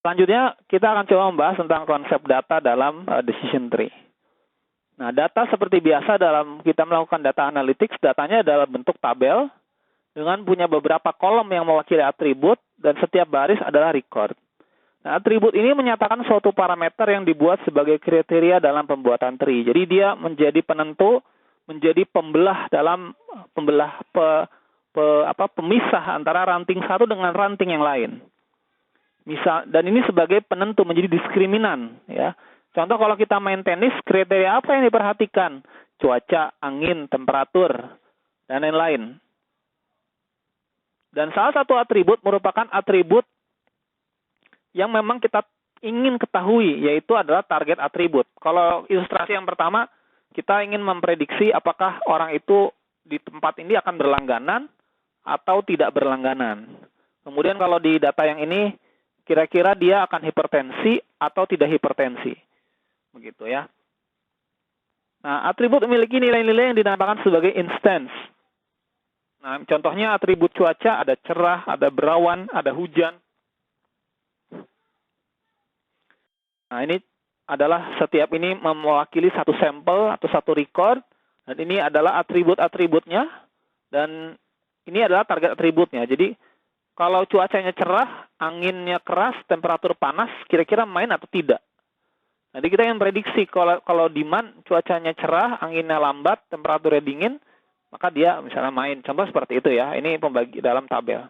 Selanjutnya kita akan coba membahas tentang konsep data dalam decision tree. Nah, data seperti biasa dalam kita melakukan data analytics, datanya adalah bentuk tabel dengan punya beberapa kolom yang mewakili atribut dan setiap baris adalah record. Nah, atribut ini menyatakan suatu parameter yang dibuat sebagai kriteria dalam pembuatan tree. Jadi dia menjadi penentu, menjadi pemisah antara ranting satu dengan ranting yang lain. Dan ini sebagai penentu, menjadi diskriminan, ya. Contoh kalau kita main tenis, kriteria apa yang diperhatikan? Cuaca, angin, temperatur, dan lain-lain. Dan salah satu atribut merupakan atribut yang memang kita ingin ketahui, yaitu adalah target atribut. Kalau ilustrasi yang pertama, kita ingin memprediksi apakah orang itu di tempat ini akan berlangganan atau tidak berlangganan. Kemudian kalau di data yang ini, kira-kira dia akan hipertensi atau tidak hipertensi. Begitu ya. Nah, atribut memiliki nilai-nilai yang dinamakan sebagai instance. Nah, contohnya atribut cuaca, ada cerah, ada berawan, ada hujan. Nah, ini adalah setiap ini mewakili satu sampel atau satu record. Dan ini adalah atribut-atributnya. Dan ini adalah target atributnya. Jadi, kalau cuacanya cerah, anginnya keras, temperatur panas, kira-kira main atau tidak? Nanti kita yang prediksi kalau demand cuacanya cerah, anginnya lambat, temperaturnya dingin, maka dia misalnya main. Contoh seperti itu ya. Ini pembagi dalam tabel.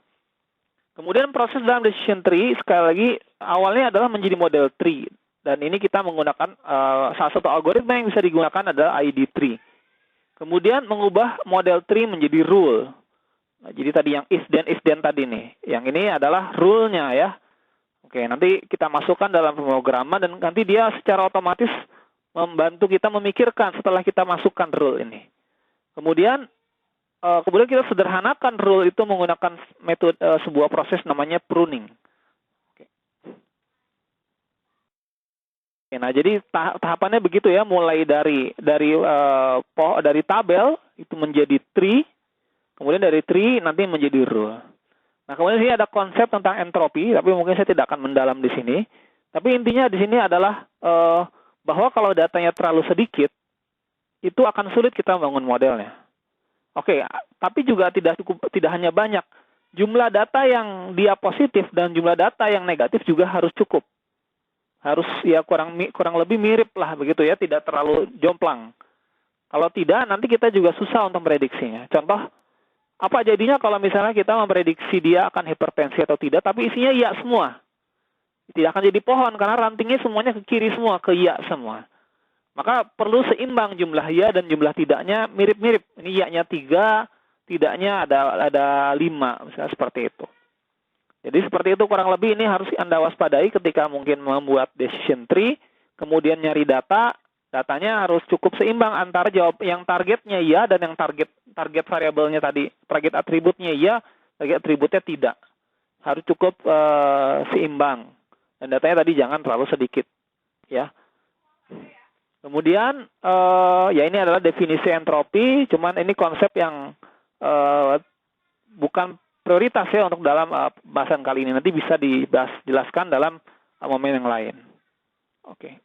Kemudian proses dalam decision tree, sekali lagi, awalnya adalah menjadi model tree. Dan ini kita menggunakan salah satu algoritma yang bisa digunakan adalah ID tree. Kemudian mengubah model tree menjadi rule. Nah, jadi tadi yang if then tadi nih. Yang ini adalah rule-nya ya. Oke, nanti kita masukkan dalam pemrograman dan nanti dia secara otomatis membantu kita memikirkan setelah kita masukkan rule ini. Kemudian kita sederhanakan rule itu menggunakan metode sebuah proses namanya pruning. Oke. Nah, jadi tahapannya begitu ya, mulai dari tabel itu menjadi tree, kemudian dari tree nanti menjadi rule. Nah, kemudian sini ada konsep tentang entropi, tapi mungkin saya tidak akan mendalam di sini. Tapi intinya di sini adalah bahwa kalau datanya terlalu sedikit, itu akan sulit kita membangun modelnya. Oke, tapi juga tidak hanya banyak. Jumlah data yang dia positif dan jumlah data yang negatif juga harus cukup. Harus ya kurang lebih mirip lah begitu ya, tidak terlalu jomplang. Kalau tidak, nanti kita juga susah untuk prediksinya. Contoh, apa jadinya kalau misalnya kita memprediksi dia akan hipertensi atau tidak, tapi isinya iya semua. Tidak akan jadi pohon, karena rantingnya semuanya ke kiri semua, ke iya semua. Maka perlu seimbang jumlah iya dan jumlah tidaknya mirip-mirip. Ini iya-nya 3, tidaknya ada 5, misalnya seperti itu. Jadi seperti itu kurang lebih ini harus Anda waspadai ketika mungkin membuat decision tree, kemudian nyari datanya harus cukup seimbang antara jawab yang targetnya iya dan yang target variabelnya tadi, target atributnya iya, target atributnya tidak. Harus cukup seimbang. Dan datanya tadi jangan terlalu sedikit, ya. Kemudian ya ini adalah definisi entropi, cuman ini konsep yang bukan prioritas ya untuk dalam bahasan kali ini. Nanti bisa dijelaskan dalam momen yang lain. Oke.